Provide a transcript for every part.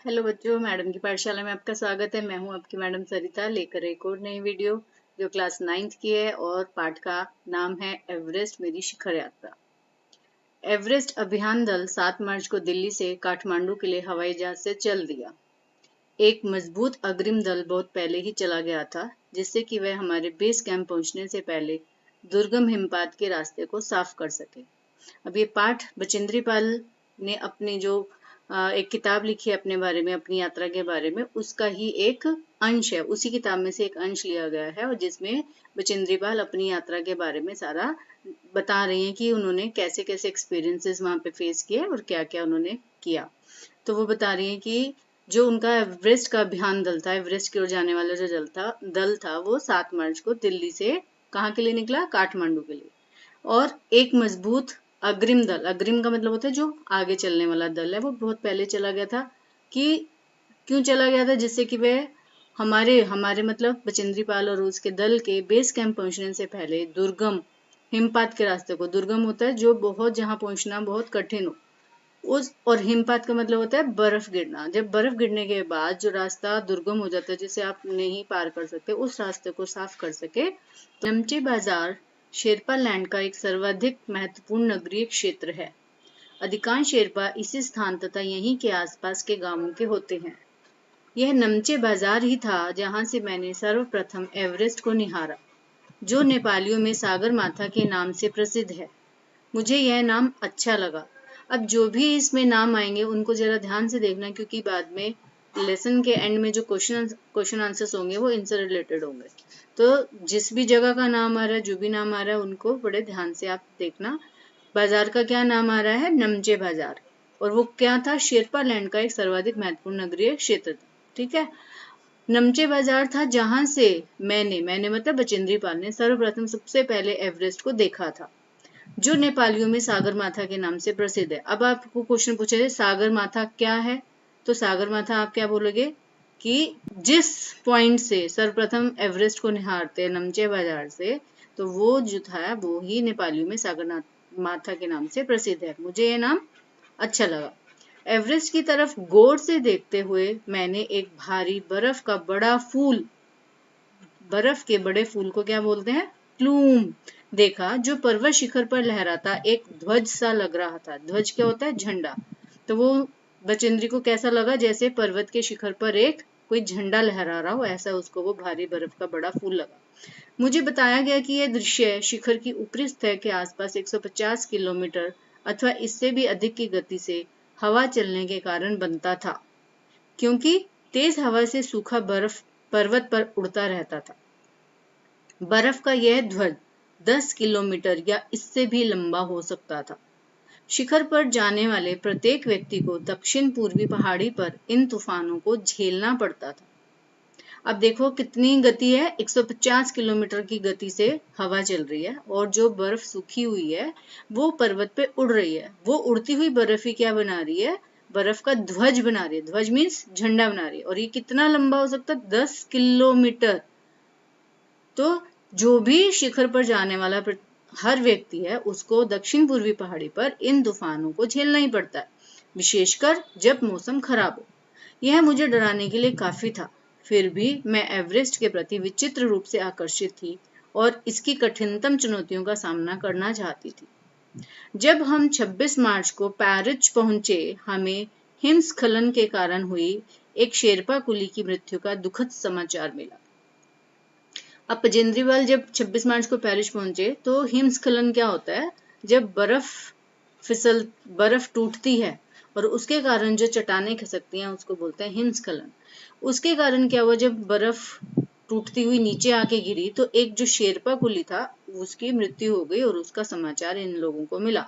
Hello बच्चों, madam की पाठशाला में आपका स्वागत है। मैं हूं आपकी मैडम सरिता, लेकर एक और नई वीडियो जो क्लास 9th की है और पाठ का नाम है एवरेस्ट मेरी शिखर यात्रा। एवरेस्ट अभियान दल 7 मार्च को दिल्ली से काठमांडू के लिए हवाई जहाज से चल दिया। एक मजबूत अग्रिम दल बहुत पहले ही चला गया था, जिससे कि वह हमारे बेस कैंप पहुंचने से पहले दुर्गम हिमपात के रास्ते को साफ कर सके। अब ये पाठ बचेंद्री पाल ने अपनी जो एक किताब लिखी है अपने बारे में, अपनी यात्रा के बारे में, उसका ही एक अंश है। उसी किताब में से एक अंश लिया गया है और जिसमें बचेंद्री पाल अपनी यात्रा के बारे में सारा बता रही हैं कि उन्होंने कैसे कैसे एक्सपीरियंसेस वहां पे फेस किए और क्या क्या उन्होंने किया। तो वो बता रही हैं कि जो उनका एवरेस्ट का अभियान दल था, एवरेस्ट की ओर जाने वाला जो दल था वो 7 मार्च को दिल्ली से कहाँ के लिए निकला? काठमांडू के लिए। और एक मजबूत अग्रिम दल, अग्रिम का मतलब होता है जो आगे चलने वाला दल है, वो बहुत पहले चला गया था। कि क्यों चला गया था? जिससे कि वह हमारे हमारे मतलब बचेंद्री पाल और उसके दल के बेस कैंप पहुंचने से पहले दुर्गम हिमपात के रास्ते को, दुर्गम होता है जो बहुत, जहां पहुंचना बहुत कठिन हो, उस, और हिमपात का मतलब होता है बर्फ गिरना। जब बर्फ गिरने के बाद जो रास्ता दुर्गम हो जाता है, जिसे आप नहीं पार कर सकते, उस रास्ते को साफ कर सके। तो नमचे बाजार शेरपा लैंड का एक सर्वाधिक महत्वपूर्ण नगरीय क्षेत्र है। अधिकांश शेरपा इसी स्थान तथा यहीं के आसपास के गांवों के होते हैं। यह नमचे बाजार ही था जहां से मैंने सर्वप्रथम एवरेस्ट को निहारा, जो नेपालियों में सागर माथा के नाम से प्रसिद्ध है। मुझे यह नाम अच्छा लगा। अब जो भी इसमें नाम आएंगे उनको जरा ध्यान से देखना, क्योंकि बाद में लेसन के एंड में जो क्वेश्चन आंसर्स होंगे वो इनसे रिलेटेड होंगे। तो जिस भी जगह का नाम आ रहा है, जो भी नाम आ रहा है, उनको बड़े ध्यान से आप देखना। बाजार का क्या नाम आ रहा है? नमचे बाजार। और वो क्या था? शेरपा लैंड का एक सर्वाधिक महत्वपूर्ण नगरीय क्षेत्र था। ठीक है। नमचे बाजार था जहां से मैंने मतलब बचेंद्री पाल ने सर्वप्रथम सबसे पहले एवरेस्ट को देखा था, जो नेपालियों में सागर माथा के नाम से प्रसिद्ध है। अब आपको क्वेश्चन पूछा जाए सागर माथा क्या है, तो सागर माथा आप क्या बोलोगे? कि जिस पॉइंट से सर्वप्रथम एवरेस्ट को निहारते हैं नमचे बाजार से, तो वो जो था वो ही नेपालियों में सागर माथा के नाम से प्रसिद्ध है। मुझे ये नाम अच्छा लगा। एवरेस्ट की तरफ गौर से देखते हुए मैंने एक भारी बर्फ का बड़ा फूल, बर्फ के बड़े फूल को क्या बोलते हैं? प्लूम, देखा, जो पर्वत शिखर पर लहराता एक ध्वज सा लग रहा था। ध्वज क्या होता है? झंडा। तो वो बचेंद्री को कैसा लगा? जैसे पर्वत के शिखर पर एक कोई झंडा लहरा रहा हो, ऐसा उसको वो भारी बर्फ का बड़ा फूल लगा। मुझे बताया गया कि यह दृश्य शिखर की ऊपरी सतह के आसपास 150 किलोमीटर अथवा इससे भी अधिक की गति से हवा चलने के कारण बनता था, क्योंकि तेज हवा से सूखा बर्फ पर्वत पर उड़ता रहता था। बर्फ का यह ध्वज 10 किलोमीटर या इससे भी लंबा हो सकता था। शिखर पर जाने वाले प्रत्येक व्यक्ति को दक्षिण पूर्वी पहाड़ी पर इन तूफानों को झेलना पड़ता था। अब देखो कितनी गति है, 150 किलोमीटर की गति से हवा चल रही है और जो बर्फ सूखी हुई है वो पर्वत पे उड़ रही है। वो उड़ती हुई बर्फ ही क्या बना रही है? बर्फ का ध्वज बना रही है। ध्वज मीन्स झंडा बना रही है। और ये कितना लंबा हो सकता है? 10 किलोमीटर। तो जो भी शिखर पर जाने वाला हर व्यक्ति है, उसको दक्षिण पूर्वी पहाड़ी पर इन तूफानों को झेलना ही पड़ता है, विशेषकर जब मौसम खराब हो। यह मुझे डराने के लिए काफी था। फिर भी मैं एवरेस्ट के प्रति विचित्र रूप से आकर्षित थी और इसकी कठिनतम चुनौतियों का सामना करना चाहती थी। जब हम 26 मार्च को पैरिच पहुंचे, हमें हिमस्खलन के कारण हुई एक शेरपा कुली की मृत्यु का दुखद समाचार मिला। अब गजेंद्रीवाल जब 26 मार्च को पेरिस पहुंचे, तो हिमस्खलन क्या होता है? जब बर्फ टूटती है और उसके कारण जो चट्टानें खिसकती हैं उसको बोलते हैं हिमस्खलन। उसके कारण क्या हुआ? जब बर्फ टूटती हुई नीचे आके गिरी तो एक जो शेरपा कुली था उसकी मृत्यु हो गई और उसका समाचार इन लोगों को मिला।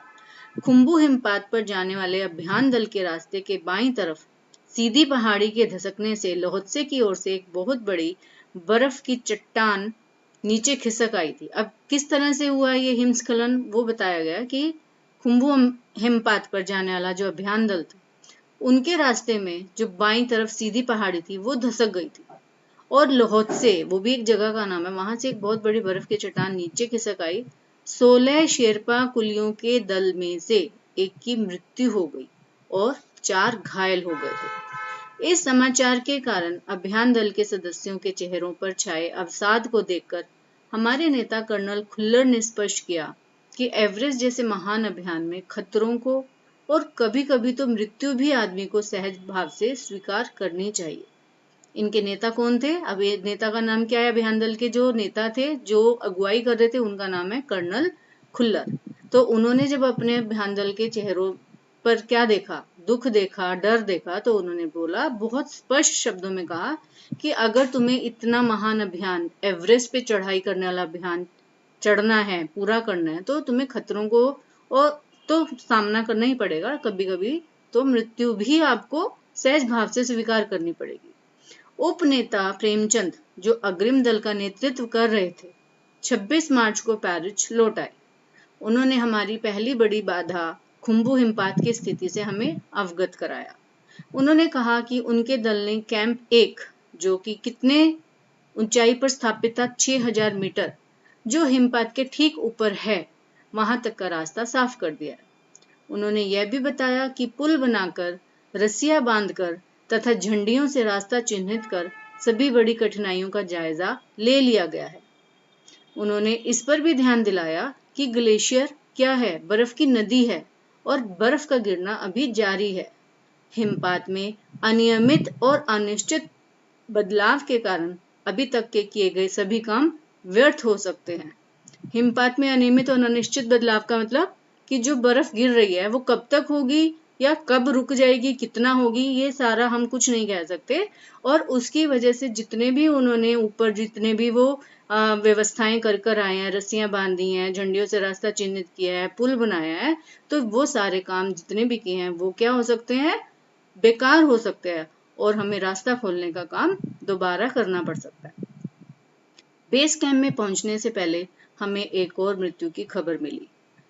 खुम्बू हिमपात पर जाने वाले अभियान दल के रास्ते के बाईं तरफ सीधी पहाड़ी के धसकने से लोहत्से की ओर से एक बहुत बड़ी बर्फ की चट्टान नीचे खिसक आई थी। अब किस तरह से हुआ ये हिमस्खलन, वो बताया गया कि खुम्बू हिमपात पर जाने वाला जो अभियान दल था, उनके रास्ते में जो बाईं तरफ सीधी पहाड़ी थी वो धसक गई थी और लोहत्से, वो भी एक जगह का नाम है, वहां से एक बहुत बड़ी बर्फ की चट्टान नीचे खिसक आई। 16 शेरपा कुलियों के दल में से एक की मृत्यु हो गई और 4 घायल हो गए थे। इस समाचार के कारण अभियान दल के सदस्यों के चेहरों पर छाए अवसाद को देखकर हमारे नेता कर्नल खुल्लर ने स्पष्ट किया कि एवरेस्ट जैसे महान अभियान में खतरों को और कभी-कभी तो मृत्यु भी आदमी को सहज भाव से स्वीकार करनी चाहिए। इनके नेता कौन थे? अब ये नेता का नाम क्या है? अभियान दल के जो नेता थे, जो अगुवाई कर रहे थे, उनका नाम है कर्नल खुल्लर। तो उन्होंने जब अपने अभियान दल के चेहरों पर क्या देखा, दुख देखा, डर देखा, तो उन्होंने बोला, बहुत स्पष्ट शब्दों में कहा कि अगर तुम्हें इतना महान अभियान, एवरेस्ट पे चढ़ाई करने वाला अभियान चढ़ना है, पूरा करना है, तो तुम्हें खतरों को और तो सामना करना ही पड़ेगा। कभी कभी तो मृत्यु भी आपको सहज भाव से स्वीकार करनी पड़ेगी। उपनेता प्रेमचंद, जो अग्रिम दल का नेतृत्व कर रहे थे, 26 मार्च को पेरिस लौट आए। उन्होंने हमारी पहली बड़ी बाधा खुम्बू हिमपात की स्थिति से हमें अवगत कराया। उन्होंने कहा कि उनके दल ने कैंप 1, जो कि कितने ऊंचाई पर स्थापित था, 6000 मीटर, जो हिमपात के ठीक ऊपर है, वहां तक का रास्ता साफ कर दिया। उन्होंने यह भी बताया कि पुल बनाकर, रस्सियां बांधकर तथा झंडियों से रास्ता चिन्हित कर सभी बड़ी कठिनाइयों का जायजा ले लिया गया है। उन्होंने इस पर भी ध्यान दिलाया कि ग्लेशियर क्या है, बर्फ की नदी है और बर्फ का गिरना अभी जारी है। हिमपात में अनियमित और अनिश्चित बदलाव के कारण अभी तक के किए गए सभी काम व्यर्थ हो सकते हैं। हिमपात में अनियमित और अनिश्चित बदलाव का मतलब कि जो बर्फ गिर रही है वो कब तक होगी या कब रुक जाएगी, कितना होगी, ये सारा हम कुछ नहीं कह सकते। और उसकी वजह से जितने भी उन्होंने ऊपर जितने भी वो व्यवस्थाएं कर कर आए हैं, रस्सियां बांधी हैं, झंडियों से रास्ता चिन्हित किया है, पुल बनाया है, तो वो सारे काम जितने भी किए हैं वो क्या हो सकते हैं, बेकार हो सकते हैं और हमें रास्ता खोलने का काम दोबारा करना पड़ सकता है। बेस कैंप में पहुंचने से पहले हमें एक और मृत्यु की खबर मिली।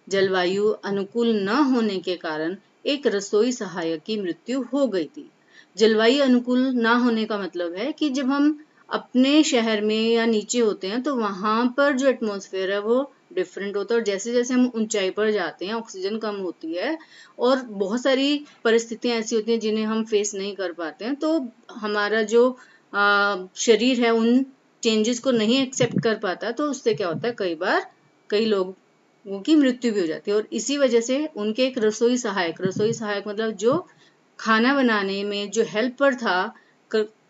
जलवायु अनुकूल न होने के कारण एक रसोई सहायक की मृत्यु हो गई थी। जलवायु अनुकूल न होने का मतलब है कि जब हम अपने शहर में या नीचे होते हैं तो वहां पर जो एटमॉस्फेयर है वो डिफरेंट होता है और जैसे जैसे हम ऊंचाई पर जाते हैं ऑक्सीजन कम होती है और बहुत सारी परिस्थितियां ऐसी होती हैं जिन्हें हम फेस नहीं कर पाते हैं, तो हमारा जो शरीर है उन चेंजेस को नहीं एक्सेप्ट कर पाता, तो उससे क्या होता है, कई बार कई लोगों की मृत्यु भी हो जाती है। और इसी वजह से उनके एक रसोई सहायक मतलब जो खाना बनाने में जो हेल्पर था,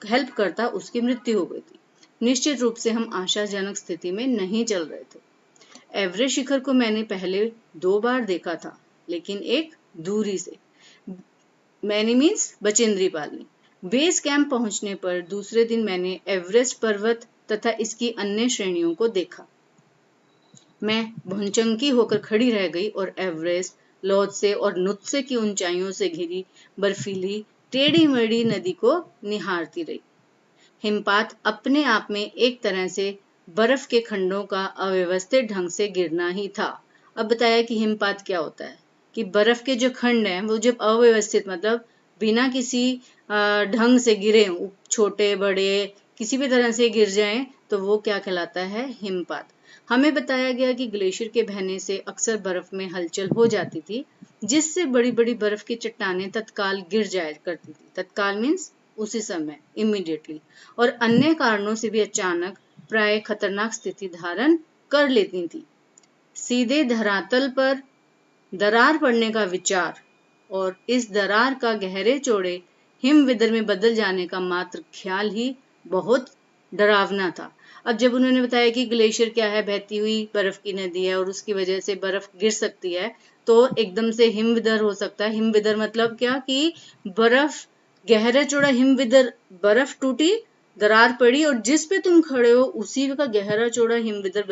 हेल्प करता, उसकी मृत्यु हो गई थी। निश्चित रूप से हम आशाजनक स्थिति में नहीं चल रहे थे। एवरेस्ट शिखर को मैंने पहले 2 बार देखा था, लेकिन एक दूरी से। मैंने means Bachendri Pal. Base camp पहुंचने पर दूसरे दिन मैंने एवरेस्ट पर्वत तथा इसकी अन्य श्रेणियों को देखा। मैं भुनचंकी होकर खड़ी रह गई और एवरेस्ट, लोत्से और नुत्से की ऊंचाइयों से घिरी बर्फीली टेढ़ी मेढ़ी नदी को निहारती रही। हिमपात अपने आप में एक तरह से बर्फ के खंडों का अव्यवस्थित ढंग से गिरना ही था। अब बताया कि हिमपात क्या होता है, कि बर्फ के जो खंड हैं वो जब अव्यवस्थित मतलब बिना किसी ढंग से गिरे, छोटे बड़े किसी भी तरह से गिर जाएं, तो वो क्या कहलाता है, हिमपात। हमें बताया गया कि ग्लेशियर के बहने से अक्सर बर्फ में हलचल हो जाती थी, जिससे बड़ी बड़ी बर्फ की चट्टानें तत्काल गिर जाया करती थी। तत्काल मीन्स उसी समय, इमीडिएटली, और अन्य कारणों से भी अचानक प्राय खतरनाक स्थिति धारण कर लेती थी। सीधे धरातल पर दरार पड़ने का विचार और इस दरार का गहरे चौड़े हिमविदर में बदल जाने का मात्र ख्याल ही बहुत डरावना था। अब जब उन्होंने बताया कि ग्लेशियर क्या है, बहती हुई बर्फ की नदी है और उसकी वजह से बर्फ गिर सकती है, तो एकदम से हिमविदर हो सकता है। हिमविदर मतलब क्या, कि बर्फ गहरा चौड़ा हिमविदर, बर्फ टूटी, दरार पड़ी और जिस पे तुम खड़े हो उसी का गहरा चौड़ा हिमविदर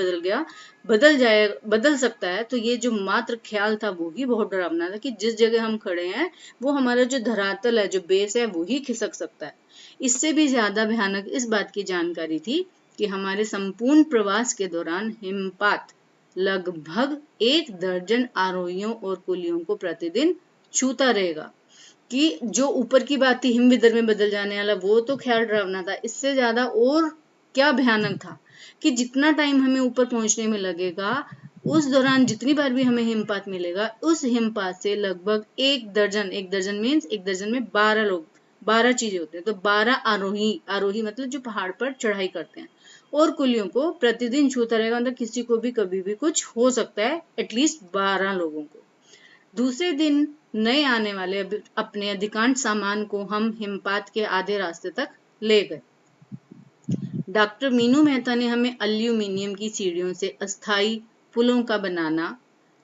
बदल सकता है। तो ये जो मात्र ख्याल था वो ही बहुत डरावना था कि जिस जगह हम खड़े हैं वो हमारा जो धरातल है, जो बेस है, वो ही खिसक सकता है। इससे भी ज्यादा भयानक इस बात की जानकारी थी कि हमारे संपूर्ण प्रवास के दौरान हिमपात लगभग 1 दर्जन आरोहियों और कुलियों को प्रतिदिन छूता रहेगा। कि जो ऊपर की बात थी हिमविदर में बदल जाने वाला, वो तो ख्याल डरावना था, इससे ज्यादा और क्या भयानक था कि जितना टाइम हमें ऊपर पहुंचने में लगेगा, उस दौरान जितनी बार भी हमें हिमपात मिलेगा, उस हिमपात से लगभग 1 दर्जन मीन्स 1 दर्जन में 12 लोग, 12 चीजें होती हैं। तो 12 आरोही, आरोही मतलब जो पहाड़ पर चढ़ाई करते हैं, और कुलियों को प्रतिदिन छूता रहेगा, मतलब किसी को भी कभी भी कुछ हो सकता है, एटलीस्ट 12 लोगों को। दूसरे दिन नए आने वाले अपने अधिकांश सामान को हम हिमपात के आधे रास्ते तक ले गए। डॉक्टर मीनू मेहता ने हमें एल्यूमीनियम की सीढ़ियों से अस्थायी पुलों का बनाना,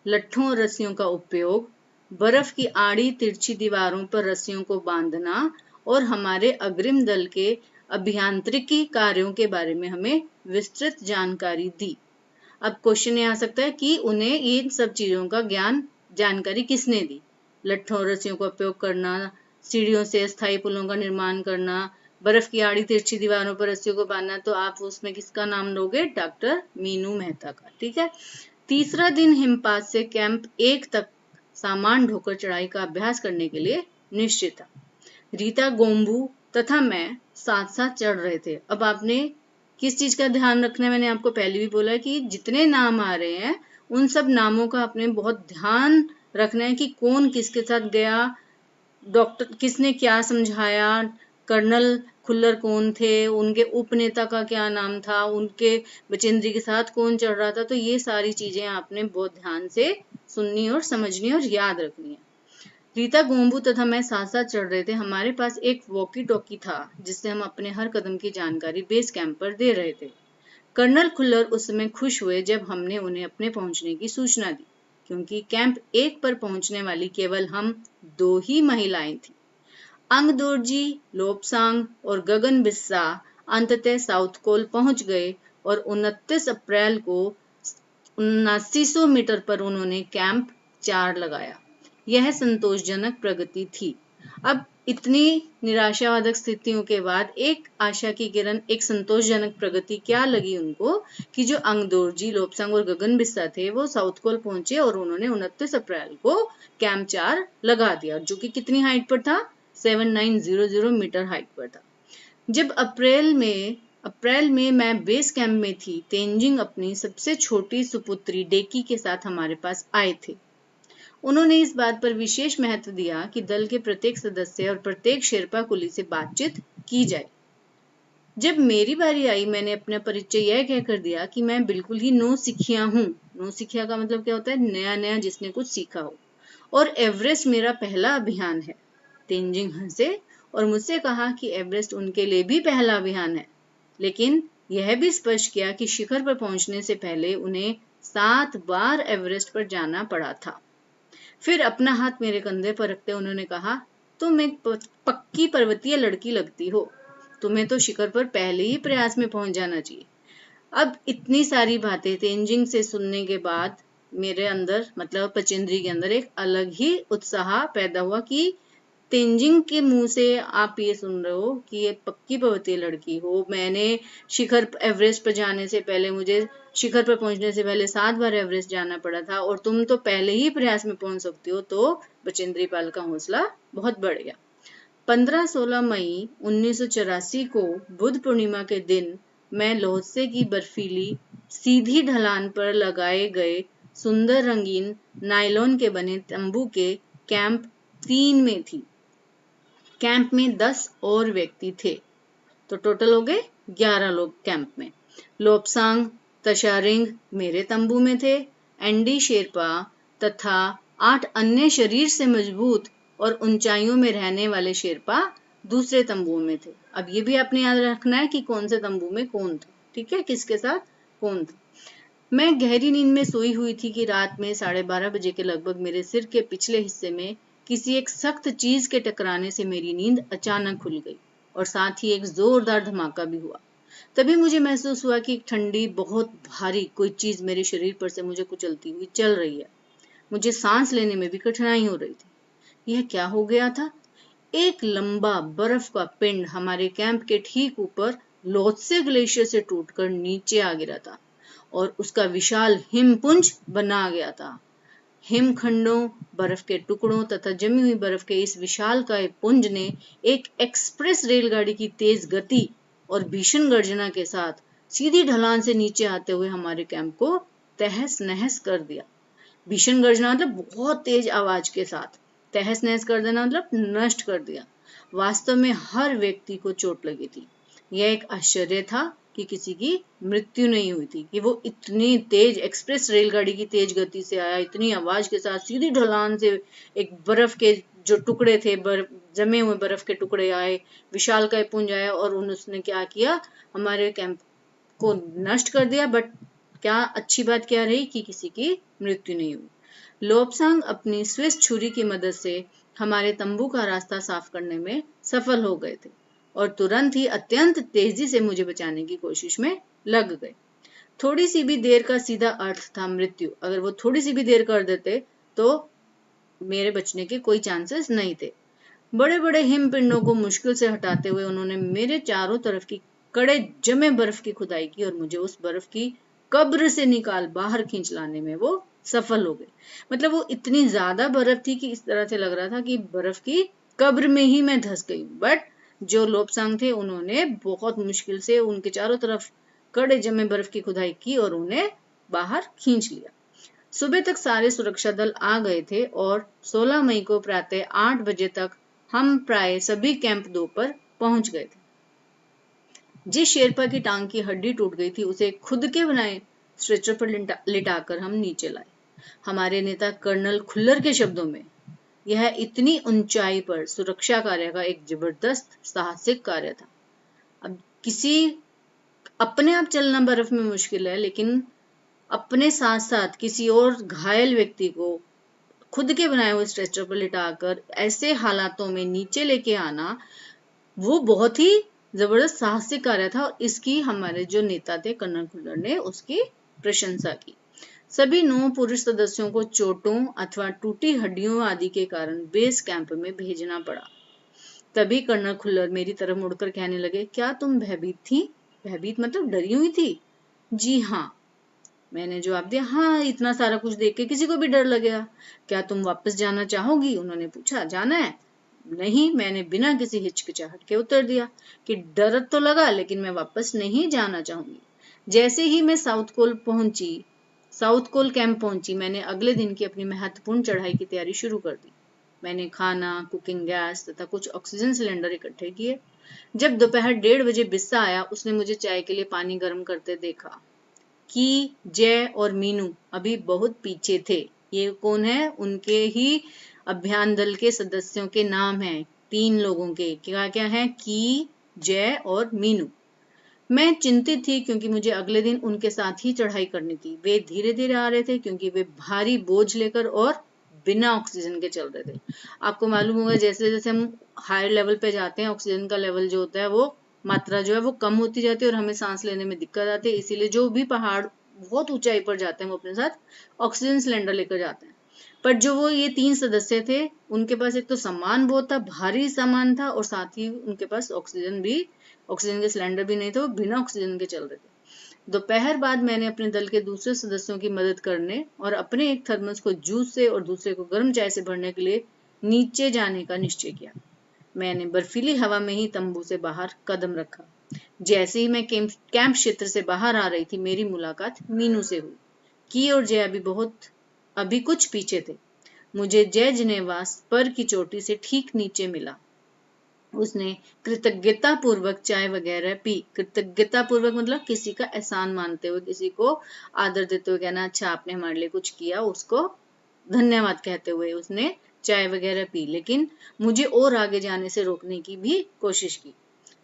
लट्ठों और रस्सियों का उपयोग, बर्फ की आड़ी तिरछी दीवारों पर रस्सियों को बांधना और हमारे अग्रिम दल के अभियांत्रिकी कार्यों के बारे में हमें विस्तृत जानकारी दी। अब क्वेश्चन ये आ सकता है कि उन्हें इन सब चीजों का जानकारी किसने दी? लट्ठों और रस्सियों का उपयोग करना, सीढ़ियों से अस्थायी पुलों का निर्माण करना, बर्फ की आड़ी तिरछी दीवारों पर रस्सियों को बांधना, तो आप उसमें किसका नाम लोगे? डॉक्टर मीनू मेहता का। ठीक है। तीसरा दिन हिमपात से कैंप 1 तक सामान ढोकर चढ़ाई का अभ्यास करने के लिए निश्चित था। रीता गोम्बू तथा मैं साथ साथ चढ़ रहे थे। अब आपने किस चीज का ध्यान रखना है? मैंने आपको पहले भी बोला कि जितने नाम आ रहे हैं उन सब नामों का आपने बहुत ध्यान रखना है कि कौन किसके साथ गया, डॉक्टर किसने क्या समझाया, कर्नल खुल्लर कौन थे, उनके उपनेता का क्या नाम था, उनके बचेंद्री के साथ कौन चढ़ रहा था। तो ये सारी चीजें आपने बहुत ध्यान से सुननी और समझनी और याद रखनी है। रीता गोम्बू तथा मैं साथ साथ चढ़ रहे थे। हमारे पास एक वॉकी टॉकी था जिससे हम अपने हर कदम की जानकारी बेस कैंप पर दे रहे थे। कर्नल खुल्लर उस समय खुश हुए जब हमने उन्हें अपने पहुंचने की सूचना दी, क्योंकि कैंप 1 पर पहुंचने वाली केवल हम 2 ही महिलाएं थी। अंगदोर्जी, लोपसांग और गगन बिस्सा अंततः साउथ कोल पहुंच गए और 29 अप्रैल को 7900 मीटर पर उन्होंने कैंप 4 लगाया। यह संतोषजनक प्रगति थी। अब इतनी निराशावादक स्थितियों के बाद एक आशा की किरण, एक संतोषजनक प्रगति क्या लगी उनको कि जो अंगदोर्जी, लोपसांग और गगन बिस्सा थे वो साउथ कोल पहुंचे और उन्होंने 29 अप्रैल को कैंप 4 लगा दिया, जो कि कितनी हाइट पर था? 7900 मीटर हाइट पर था। जब अप्रैल में मैं बेस कैंप में थी, तेंजिंग अपनी सबसे छोटी सुपुत्री डेकी के साथ हमारे पास आए थे। उन्होंने इस बात पर विशेष महत्व दिया कि दल के प्रत्येक सदस्य और प्रत्येक शेरपा कुली से बातचीत की जाए। जब मेरी बारी आई, मैंने अपना परिचय यह कहकर दिया कि मैं बिल्कुल ही नौसिखिया हूँ। नौसिखिया का मतलब क्या होता है? नया नया जिसने कुछ सीखा हो। और एवरेस्ट मेरा पहला अभियान है। तेंजिंग हंसे और मुझसे कहा कि एवरेस्ट उनके लिए भी पहला अभियान है, लेकिन यह भी स्पष्ट किया कि शिखर पर पहुंचने से पहले उन्हें 7 बार एवरेस्ट पर जाना पड़ा था। फिर अपना हाथ मेरे कंधे पर रखते उन्होंने कहा, तुम एक पक्की पर्वतीय लड़की लगती हो, तुम्हें तो शिखर पर पहले ही प्रयास में पहुंच जाना चाहिए। अब इतनी सारी बातें तेंजिंग से सुनने के बाद मेरे अंदर, मतलब बचेंद्री के अंदर, एक अलग ही उत्साह पैदा हुआ कि तेंजिंग के मुंह से आप ये सुन रहे हो कि ये पक्की पर्वतीय लड़की हो, मैंने शिखर एवरेस्ट पर जाने से पहले, मुझे शिखर पर पहुंचने से पहले 7 बार एवरेस्ट जाना पड़ा था और तुम तो पहले ही प्रयास में पहुंच सकती हो। तो बचेंद्री पाल का हौसला बहुत बढ़ गया। 15-16 मई 1984 को बुद्ध पूर्णिमा के दिन मैं लोहसे की बर्फीली सीधी ढलान पर लगाए गए सुंदर रंगीन नायलॉन के बने तंबू के कैंप 3 में थी। कैंप में 10 और व्यक्ति थे, तो टोटल हो गए 11 लोग कैंप में। लोपसांग तशारिंग मेरे तंबू में थे, एंडी शेरपा तथा 8 अन्य शरीर से मजबूत और ऊंचाइयों में रहने वाले शेरपा दूसरे तंबुओं में थे। अब ये भी आपने याद रखना है कि कौन से तंबू में कौन था, ठीक है, किसके साथ कौन था। मैं गहरी नींद में सोई हुई थी कि रात में 12:30 बजे के लगभग मेरे सिर के पिछले हिस्से में किसी एक सख्त चीज के टकराने से मेरी नींद अचानक खुल गई और साथ ही एक जोरदार धमाका भी हुआ। तभी मुझे महसूस हुआ कि एक ठंडी, बहुत भारी कोई चीज मेरे शरीर पर से मुझे कुचलती हुई चल रही है। मुझे सांस लेने में भी कठिनाई हो रही थी। यह क्या हो गया था? एक लंबा बर्फ का पिंड हमारे कैंप के ठीक ऊपर लोत्से ग्लेशियर से टूटकर नीचे आ गिरा था और उसका विशाल हिमपुंज बना गया था। हिमखंडों, बर्फ के टुकड़ों तथा जमी हुई बर्फ के इस विशालकाय पुंज ने एक एक्सप्रेस रेलगाड़ी की तेज गति और भीषण गर्जना के साथ सीधी ढलान से नीचे आते हुए हमारे कैंप को तहस नहस कर दिया। भीषण गर्जना मतलब बहुत तेज आवाज के साथ, तहस नहस कर देना मतलब नष्ट कर दिया। वास्तव में हर व्यक्ति को चोट लगी थी। यह एक आश्चर्य था कि किसी की मृत्यु नहीं हुई थी कि वो इतनी तेज एक्सप्रेस रेलगाड़ी की तेज गति से आया, इतनी आवाज के साथ सीधी ढलान से एक बर्फ के जो टुकड़े थे, जमे हुए बर्फ के टुकड़े आए, विशालकाय पुंज आया और उसने क्या किया, हमारे कैंप को नष्ट कर दिया। बट क्या अच्छी बात क्या रही कि किसी की मृत्यु नहीं हुई। लोब्सांग अपनी स्विस छुरी की मदद से हमारे तंबू का रास्ता साफ करने में सफल हो गए थे और तुरंत ही अत्यंत तेजी से मुझे बचाने की कोशिश में लग गए। थोड़ी सी भी देर का सीधा अर्थ था मृत्यु। अगर वो थोड़ी सी भी देर कर देते तो मेरे बचने के कोई चांसेस नहीं थे। बड़े बड़े हिमपिंडों को मुश्किल से हटाते हुए उन्होंने मेरे चारों तरफ की कड़े जमे बर्फ की खुदाई की और मुझे उस बर्फ की कब्र से निकाल बाहर खींच लाने में वो सफल हो गए। मतलब वो इतनी ज्यादा बर्फ थी कि इस तरह से लग रहा था कि बर्फ की कब्र में ही मैं धंस गई। बट जो लोब्सांग थे उन्होंने बहुत मुश्किल से उनके चारों तरफ कड़े जमे बर्फ की खुदाई की और उन्हें बाहर खींच लिया। सुबह तक सारे सुरक्षा दल आ गए थे और 16 मई को प्रातः 8 बजे तक हम प्राय सभी कैंप 2 पर पहुंच गए थे। जिस शेरपा की टांग की हड्डी टूट गई थी उसे खुद के बनाए स्ट्रेचर पर लिटाकर हम नीचे लाए। हमारे नेता कर्नल खुल्लर के शब्दों में यह इतनी ऊंचाई पर सुरक्षा कार्य का एक जबरदस्त साहसिक कार्य था। अब किसी अपने आप चलना बर्फ में मुश्किल है, लेकिन अपने साथ साथ किसी और घायल व्यक्ति को खुद के बनाए हुए स्ट्रेचर पर लिटाकर ऐसे हालातों में नीचे लेके आना, वो बहुत ही जबरदस्त साहसिक कार्य था और इसकी हमारे जो नेता थे कर्नल खुल्लर ने उसकी प्रशंसा की। सभी 9 पुरुष सदस्यों को चोटों अथवा टूटी हड्डियों आदि के कारण बेस कैंप में भेजना पड़ा। तभी कर्नल खुल्लर मेरी तरफ मुड़कर कहने लगे, क्या तुम भयभीत थी? भयभीत मतलब डरी हुई थी? जी हाँ, मैंने जवाब दिया। हाँ, इतना सारा कुछ देख के किसी को भी डर लगेगा। क्या तुम वापस जाना चाहोगी? उन्होंने पूछा। जाना है? नहीं, मैंने बिना किसी हिचकिचाहट के उत्तर दिया कि डर तो लगा लेकिन मैं वापस नहीं जाना चाहूंगी। जैसे ही मैं साउथ कोल कैंप पहुंची, मैंने अगले दिन की अपनी महत्वपूर्ण चढ़ाई की तैयारी शुरू कर दी। मैंने खाना, कुकिंग गैस तथा कुछ ऑक्सीजन सिलेंडर इकट्ठे किए। जब दोपहर 1:30 बजे बिस्सा आया, उसने मुझे चाय के लिए पानी गर्म करते देखा। की, जय और मीनू अभी बहुत पीछे थे। ये कौन है? उनके ही अभियान दल के सदस्यों के नाम हैं। 3 लोगों के क्या क्या हैं? की, जय और मीनू। मैं चिंतित थी क्योंकि मुझे अगले दिन उनके साथ ही चढ़ाई करनी थी। वे धीरे धीरे आ रहे थे क्योंकि वे भारी बोझ लेकर और बिना ऑक्सीजन के चल रहे थे। आपको मालूम होगा जैसे जैसे हम हायर लेवल पे जाते हैं, ऑक्सीजन का लेवल जो होता है वो मात्रा जो है वो कम होती जाती है और हमें सांस लेने में दिक्कत आती है। इसीलिए जो भी पहाड़ बहुत ऊंचाई पर जाते हैं वो अपने साथ ऑक्सीजन सिलेंडर लेकर जाते हैं। पर जो वो ये 3 सदस्य थे, उनके पास एक तो सामान बहुत था, भारी सामान था और साथ ही उनके पास ऑक्सीजन के सिलेंडर भी नहीं थे, वो बिना ऑक्सीजन के चल रहे थे। दोपहर बाद मैंने अपने दल के दूसरे सदस्यों की मदद करने और अपने एक थर्मस को जूस से और दूसरे को गर्म चाय से भरने के लिए नीचे जाने का निश्चय किया। मैंने बर्फीली हवा में ही तंबू से बाहर कदम रखा। जैसे ही मैं कैंप क्षेत्र से बाहर आ रही थी, मेरी मुलाकात मीनू से हुई। की और जय अभी कुछ पीछे थे। मुझे जय जिनेवा स्पर की चोटी से ठीक नीचे मिला। उसने कृतज्ञता पूर्वक चाय वगैरह पी। कृतज्ञता पूर्वक मतलब किसी का एहसान मानते हुए, किसी को आदर देते हुए कहना, अच्छा आपने हमारे लिए कुछ किया, उसको धन्यवाद कहते हुए उसने चाय वगैरह पी। लेकिन मुझे और आगे जाने से रोकने की भी कोशिश की,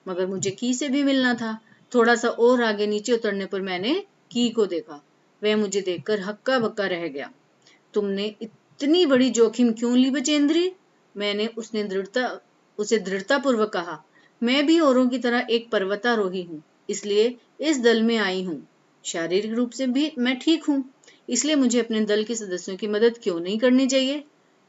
मगर मुझे की से भी मिलना था। थोड़ा सा और आगे नीचे उतरने पर मैंने की को देखा। वह मुझे देखकर हक्का बक्का रह गया। तुमने इतनी बड़ी जोखिम क्यों ली बचेंद्री? मैंने उसे दृढ़ता पूर्वक कहा। मैं भी औरों की तरह एक पर्वतारोही हूँ, इसलिए इस दल में आई हूँ। शारीरिक रूप से भी मैं ठीक हूँ, इसलिए मुझे अपने दल के सदस्यों की मदद क्यों नहीं करनी चाहिए?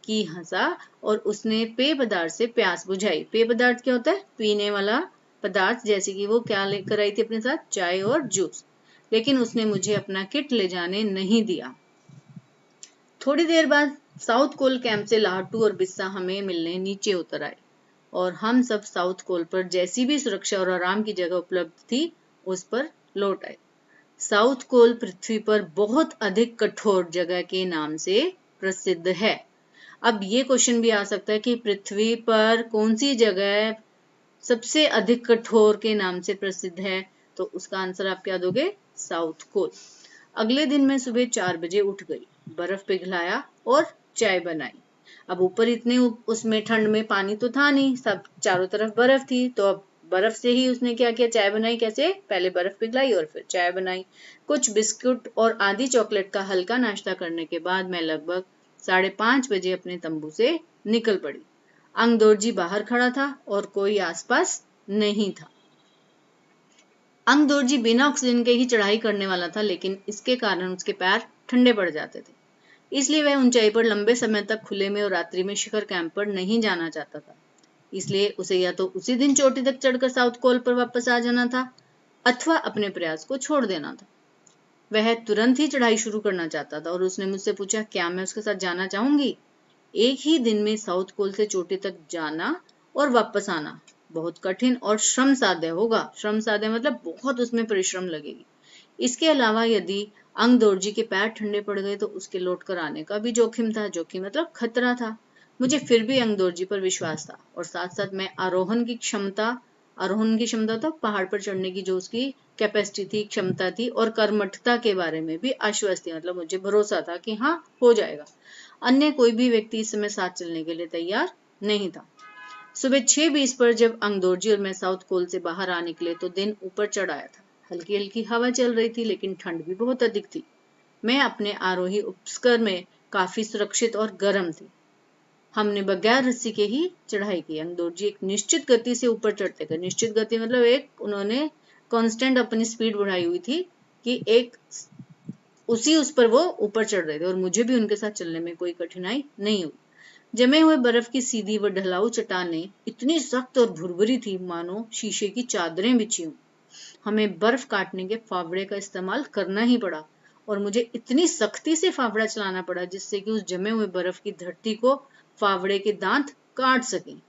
की हंसा और उसने पेय पदार्थ से प्यास बुझाई। पेय पदार्थ क्या होता है? पीने वाला पदार्थ, जैसे कि वो क्या लेकर आई थी अपने साथ? चाय और जूस। लेकिन उसने मुझे अपना किट ले जाने नहीं दिया। थोड़ी देर बाद साउथ कोल कैंप से लाहटू और बिस्सा हमें मिलने नीचे उतर आए और हम सब साउथ कोल पर जैसी भी सुरक्षा और आराम की जगह उपलब्ध थी उस पर लौट आए। साउथ कोल पृथ्वी पर बहुत अधिक कठोर जगह के नाम से प्रसिद्ध है। अब ये क्वेश्चन भी आ सकता है कि पृथ्वी पर कौन सी जगह सबसे अधिक कठोर के नाम से प्रसिद्ध है, तो उसका आंसर आप क्या दोगे? South pole. अगले दिन मैं सुबह 4 बजे उठ गई, बर्फ पिघलाया और चाय बनाई। अब ऊपर इतने उसमें ठंड में पानी तो था नहीं, सब चारों तरफ बर्फ थी, तो अब बर्फ से ही उसने क्या किया? चाय बनाई। कैसे? पहले बर्फ पिघलाई और फिर चाय बनाई। कुछ बिस्कुट और आधी चॉकलेट का हल्का नाश्ता करने के बाद मैं लगभग 5:30 बजे अपने तंबू से निकल पड़ी। अंगदोर्जी बाहर खड़ा था और कोई आसपास नहीं था। अंगदोर्जी बिना ऑक्सीजन के ही चढ़ाई करने वाला था, लेकिन इसके कारण उसके पैर ठंडे पड़ जाते थे, इसलिए वह ऊंचाई पर लंबे समय तक खुले में और रात्रि में शिखर कैंप पर नहीं जाना चाहता था। इसलिए उसे या तो उसी दिन चोटी तक चढ़कर साउथ पोल पर वापस आ जाना था अथवा अपने प्रयास को छोड़ देना था। वह तुरंत ही चढ़ाई शुरू करना चाहता था और उसने मुझसे पूछा, क्या मैं उसके साथ जाना चाहूंगी? एक ही दिन में साउथ पोल से चोटी तक जाना और वापस आना बहुत कठिन और श्रम साध्य होगा। श्रम साध्य मतलब बहुत उसमें परिश्रम लगेगी। इसके अलावा यदि अंगदोर्जी के पैर ठंडे पड़ गए तो उसके लौट कर आने का भी जोखिम था। जोखिम मतलब खतरा था। मुझे फिर भी अंगदोर्जी पर विश्वास था और साथ साथ मैं आरोहण की क्षमता तो पहाड़ पर चढ़ने की जो उसकी कैपेसिटी थी, क्षमता थी, और कर्मठता के बारे में भी आश्वस्त थी। मतलब मुझे भरोसा था कि हाँ, हो जाएगा। अन्य कोई भी व्यक्ति इस समय साथ चलने के लिए तैयार नहीं था। सुबह 6:20 पर जब अंगदोर्जी और मैं साउथ पोल से बाहर आ निकले तो दिन ऊपर चढ़ आया था। हल्की हल्की हवा चल रही थी, लेकिन ठंड भी बहुत अधिक थी। मैं अपने आरोही उपस्कर में काफी सुरक्षित और गर्म थी। हमने बगैर रस्सी के ही चढ़ाई की। अंगदोर्जी एक निश्चित गति से ऊपर चढ़ते गए। निश्चित गति मतलब एक उन्होंने कांस्टेंट अपनी स्पीड बढ़ाई हुई थी कि एक उस पर वो ऊपर चढ़ रहे थे और मुझे भी उनके साथ चलने में कोई कठिनाई नहीं हुई। जमे हुए बर्फ की सीधी व ढलाऊ चट्टानें इतनी सख्त और भुरभुरी थी मानो शीशे की चादरें बिछी हों। हमें बर्फ काटने के फावड़े का इस्तेमाल करना ही पड़ा और मुझे इतनी सख्ती से फावड़ा चलाना पड़ा जिससे कि उस जमे हुए बर्फ की धरती को फावड़े के दांत काट सकें।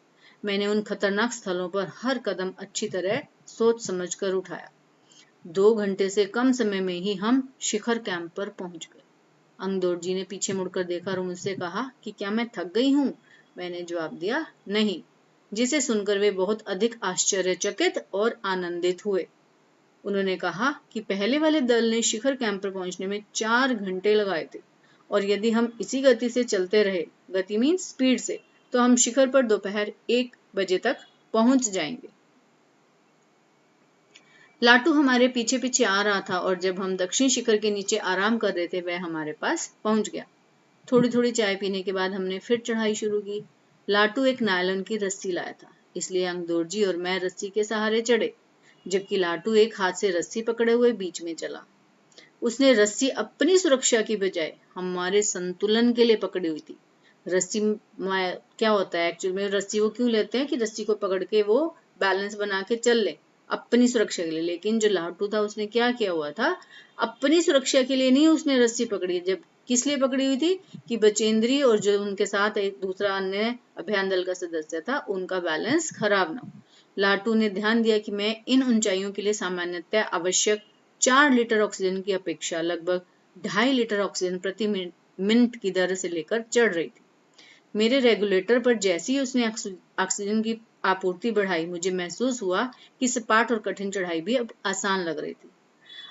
मैंने उन खतरनाक स्थलों पर हर कदम अच्छी तरह सोच समझ कर उठाया। 2 घंटे से कम समय में ही हम शिखर कैंप पर पहुंच गए। अंगदोर्जी ने पीछे मुड़कर देखा और मुझसे कहा कि क्या मैं थक गई हूँ? मैंने जवाब दिया, नहीं, जिसे सुनकर वे बहुत अधिक आश्चर्यचकित और आनंदित हुए। उन्होंने कहा कि पहले वाले दल ने शिखर कैंप पर पहुंचने में 4 घंटे लगाए थे और यदि हम इसी गति से चलते रहे, गति मीन्स स्पीड से, तो हम शिखर पर दोपहर 1 बजे तक पहुंच जाएंगे। लाटू हमारे पीछे पीछे आ रहा था और जब हम दक्षिण शिखर के नीचे आराम कर रहे थे, वह हमारे पास पहुंच गया। थोड़ी थोड़ी चाय पीने के बाद हमने फिर चढ़ाई शुरू की। लाटू एक नायलॉन की रस्सी लाया था, इसलिए अंगदोर्जी और मैं रस्सी के सहारे चढ़े, जबकि लाटू एक हाथ से रस्सी पकड़े हुए बीच में चला। उसने रस्सी अपनी सुरक्षा की बजाय हमारे संतुलन के लिए पकड़ी हुई थी। रस्सी क्या होता है एक्चुअली में, रस्सी वो क्यों लेते हैं कि रस्सी को पकड़ के वो बैलेंस बना के चल ले अपनी सुरक्षा के लिए। लेकिन जो लाटू था उसने क्या किया हुआ था, अपनी सुरक्षा के लिए नहीं उसने रस्सी पकड़ी। जब किस लिए पकड़ी हुई थी कि बचेंद्री और जो उनके साथ एक दूसरा अन्य अभियान दल का सदस्य था, उनका बैलेंस खराब ना हो। लाटू ने ध्यान दिया कि मैं इन ऊंचाइयों के लिए सामान्यतः आवश्यक 4 लीटर ऑक्सीजन की अपेक्षा लगभग 2.5 लीटर ऑक्सीजन प्रति मिनट की दर से लेकर चढ़ रही थी। मेरे रेगुलेटर पर जैसे ही उसने ऑक्सीजन की आपूर्ति बढ़ाई, मुझे महसूस हुआ कि सपाट और कठिन चढ़ाई भी अब आसान लग रही थी।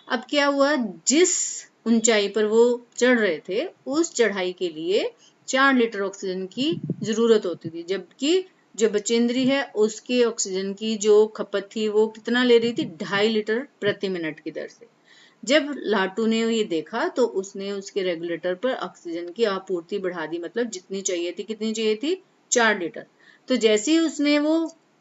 अब क्या हुआ, जिस ऊंचाई पर वो चढ़ रहे थे उस चढ़ाई के लिए 4 लीटर ऑक्सीजन की जरूरत होती थी, जबकि जो बचेंद्री है उसके ऑक्सीजन की जो खपत थी वो कितना ले रही थी, 2.5 लीटर प्रति मिनट की दर से। जब लाटू ने ये देखा तो उसने उसके रेगुलेटर पर ऑक्सीजन की आपूर्ति बढ़ा दी, मतलब जितनी चाहिए थी, कितनी चाहिए थी, 4 लीटर। तो जैसे ही उसने वो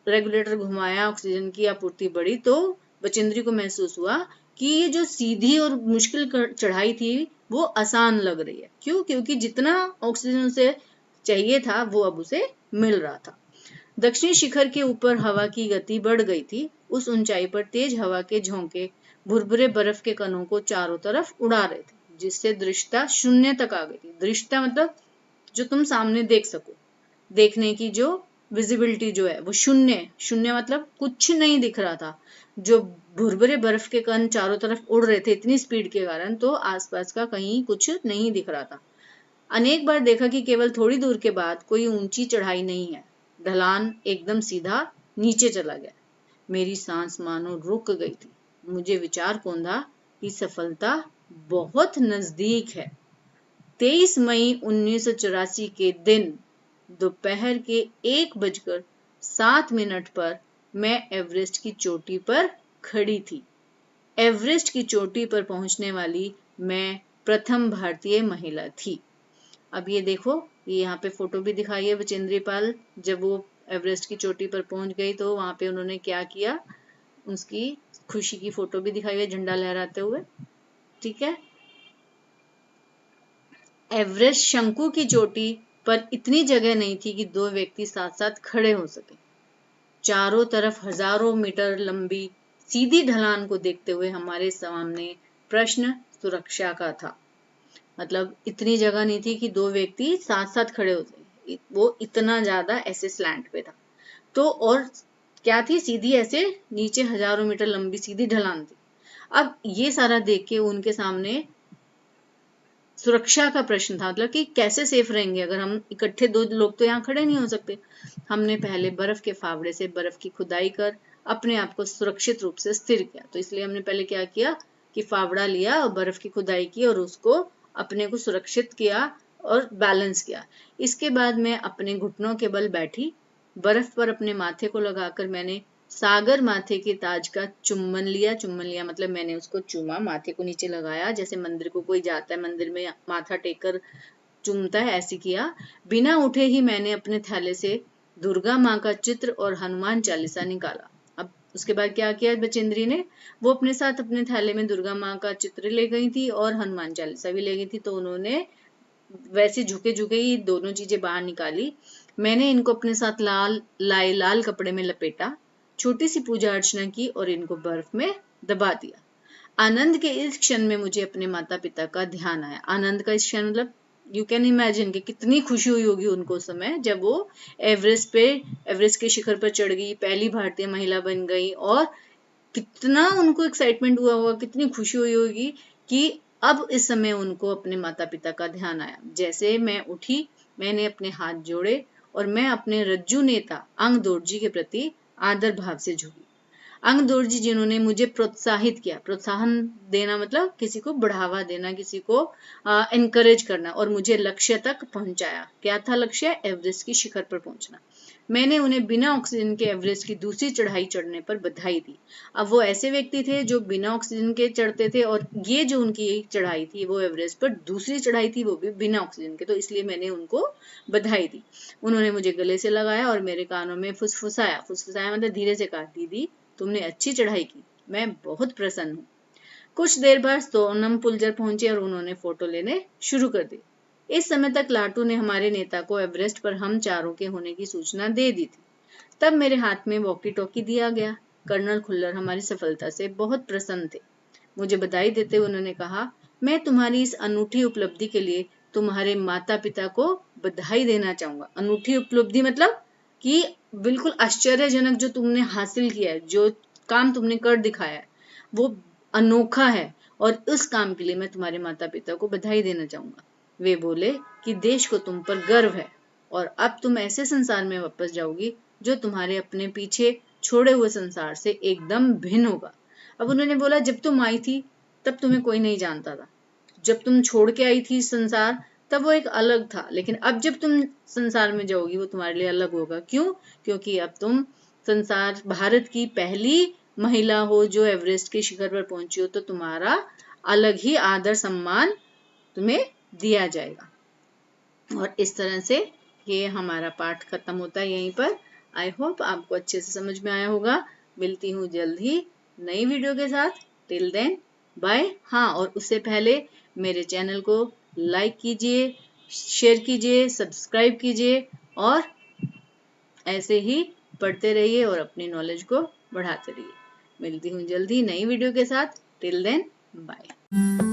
रेगुलेटर घुमाया, ऑक्सीजन की आपूर्ति बढ़ी, तो बचेंद्री को महसूस हुआ कि ये जो सीधी और मुश्किल चढ़ाई थी वो आसान लग रही है। क्यों? क्योंकि जितना ऑक्सीजन उसे चाहिए था वो अब उसे मिल रहा था। दक्षिणी शिखर के ऊपर हवा की गति बढ़ गई थी। उस ऊंचाई पर तेज हवा के झोंके भुरभुरे बर्फ के कणों को चारों तरफ उड़ा रहे थे, जिससे दृश्यता शून्य तक आ गई थी। दृश्यता मतलब जो तुम सामने देख सको, देखने की जो विजिबिलिटी जो है वो शून्य मतलब कुछ नहीं दिख रहा था। जो भुरभुरे बर्फ के कण चारों तरफ उड़ रहे थे इतनी स्पीड के कारण, तो आसपास का कहीं कुछ नहीं दिख रहा था। अनेक बार देखा कि केवल थोड़ी दूर के बाद कोई ऊंची चढ़ाई नहीं है, ढलान एकदम सीधा नीचे चला गया। मेरी सांस मानो रुक गई थी। मुझे विचार कौंधा कि सफलता बहुत नजदीक है। 23 मई 1984 के दिन दोपहर के 1:07 पर मैं एवरेस्ट की चोटी पर खड़ी थी। एवरेस्ट की चोटी पर पहुंचने वाली मैं प्रथम भारतीय महिला थी। अब ये देखो, ये यहाँ पे फोटो भी दिखाई है बचेंद्री पाल। जब वो एवरेस्ट की चोटी पर पहुंच गई तो वहां पे उन्होंने क्या किया, उसकी खुशी की फोटो भी दिखाई है झंडा लहराते हुए। ठीक है। एवरेस्ट शंकु की चोटी पर इतनी जगह नहीं थी कि दो व्यक्ति साथ साथ खड़े हो सके। चारों तरफ हजारों मीटर लंबी सीधी ढलान को देखते हुए हमारे सामने प्रश्न सुरक्षा का था। मतलब इतनी जगह नहीं थी कि दो व्यक्ति साथ साथ खड़े होते, वो इतना ज्यादा ऐसे स्लैंट पे था। तो और क्या थी, सीधी ऐसे नीचे हजारों मीटर लंबी सीधी ढलान थी। अब ये सारा देख के उनके सामने सुरक्षा का प्रश्न था, मतलब कि कैसे सेफ रहेंगे, अगर हम इकट्ठे दो लोग तो यहाँ खड़े नहीं हो सकते। हमने पहले बर्फ के फावड़े से बर्फ की खुदाई कर अपने आप को सुरक्षित रूप से स्थिर किया। तो इसलिए हमने पहले क्या किया कि फावड़ा लिया और बर्फ की खुदाई की और उसको अपने को सुरक्षित किया और बैलेंस किया। इसके बाद मैं अपने घुटनों के बल बैठी, बर्फ पर अपने माथे को लगाकर मैंने सागर माथे के ताज का चुम्बन लिया। चुम्बन लिया मतलब मैंने उसको चूमा, माथे को नीचे लगाया, जैसे मंदिर को कोई जाता है, मंदिर में माथा टेक कर चूमता है, ऐसे किया। बिना उठे ही मैंने अपने थैले से दुर्गा माँ का चित्र और हनुमान चालीसा निकाला। अब उसके बाद क्या किया बचेंद्री ने, वो अपने साथ अपने थैले में दुर्गा माँ का चित्र ले गई थी और हनुमान चालीसा भी ले गई थी। तो उन्होंने वैसे झुके झुके ही दोनों चीजें बाहर निकाली। मैंने इनको अपने साथ लाल कपड़े में लपेटा, छोटी सी पूजा अर्चना की और इनको बर्फ में दबा दिया। आनंद के इस क्षण में मुझे अपने माता पिता का ध्यान आया। आनंद का इस क्षण मतलब यू कैन इमेजिन कि कितनी खुशी हुई होगी उनको उस समय, जब वो एवरेस्ट के शिखर पर चढ़ गई, पहली भारतीय महिला बन गई, और कितना उनको एक्साइटमेंट हुआ होगा, कितनी खुशी हुई होगी कि अब इस समय उनको अपने माता पिता का ध्यान आया। जैसे मैं उठी, मैंने अपने हाथ जोड़े और मैं अपने रज्जू नेता अंग दोर्जी के प्रति आदर भाव से झुकी। अंग दोर्जी जिन्होंने मुझे प्रोत्साहित किया, प्रोत्साहन देना मतलब किसी को बढ़ावा देना, किसी को एनकरेज करना, और मुझे लक्ष्य तक पहुंचाया। क्या था लक्ष्य? एवरेस्ट की शिखर पर पहुंचना। मैंने उन्हें बिना ऑक्सीजन के एवरेस्ट की दूसरी चढ़ाई चढ़ने पर बधाई दी। अब वो ऐसे व्यक्ति थे जो बिना ऑक्सीजन के चढ़ते थे, और ये जो उनकी चढ़ाई थी वो एवरेस्ट पर दूसरी चढ़ाई थी, वो भी बिना ऑक्सीजन के, तो इसलिए मैंने उनको बधाई दी। उन्होंने मुझे गले से लगाया और मेरे कानों में फुसफुसाया। फुसफुसाया मतलब धीरे से कहा, दीदी तुमने अच्छी चढ़ाई की, मैं बहुत प्रसन्न हूँ। कुछ देर बाद सोनम पुलजर पहुंचे और उन्होंने फोटो लेने शुरू कर दी। इस समय तक लाटू ने हमारे नेता को एवरेस्ट पर हम चारों के होने की सूचना दे दी थी। तब मेरे हाथ में वॉकी टॉकी दिया गया। कर्नल खुल्लर हमारी सफलता से बहुत प्रसन्न थे। मुझे बधाई देते हुए उन्होंने कहा, मैं तुम्हारी इस अनूठी उपलब्धि के लिए तुम्हारे माता पिता को बधाई देना चाहूंगा। अनूठी उपलब्धि मतलब कि बिल्कुल आश्चर्यजनक जो तुमने हासिल किया है, जो काम तुमने कर दिखाया है, वो अनोखा है, और उस काम के लिए मैं तुम्हारे माता पिता को बधाई देना चाहूंगा। वे बोले कि देश को तुम पर गर्व है और अब तुम ऐसे संसार में वापस जाओगी जो तुम्हारे अपने पीछे छोड़े हुए संसार से एकदम भिन्न होगा। अब उन्होंने बोला, जब तुम आई थी तब तुम्हें कोई नहीं जानता था, जब तुम छोड़ के आई थी संसार तब वो एक अलग था, लेकिन अब जब तुम संसार में जाओगी वो तुम्हारे लिए अलग होगा। क्यों? क्योंकि अब तुम संसार भारत की पहली महिला हो जो एवरेस्ट के शिखर पर पहुंची हो, तो तुम्हारा अलग ही आदर सम्मान तुम्हें दिया जाएगा। और इस तरह से ये हमारा पाठ खत्म होता है यहीं पर। आई होप आपको अच्छे से समझ में आया होगा। मिलती हूँ जल्द ही नई वीडियो के साथ। Till then bye. हाँ, और उससे पहले मेरे चैनल को लाइक कीजिए, शेयर कीजिए, सब्सक्राइब कीजिए, और ऐसे ही पढ़ते रहिए और अपनी नॉलेज को बढ़ाते रहिए। मिलती हूँ जल्द ही नई वीडियो के साथ। Till then bye.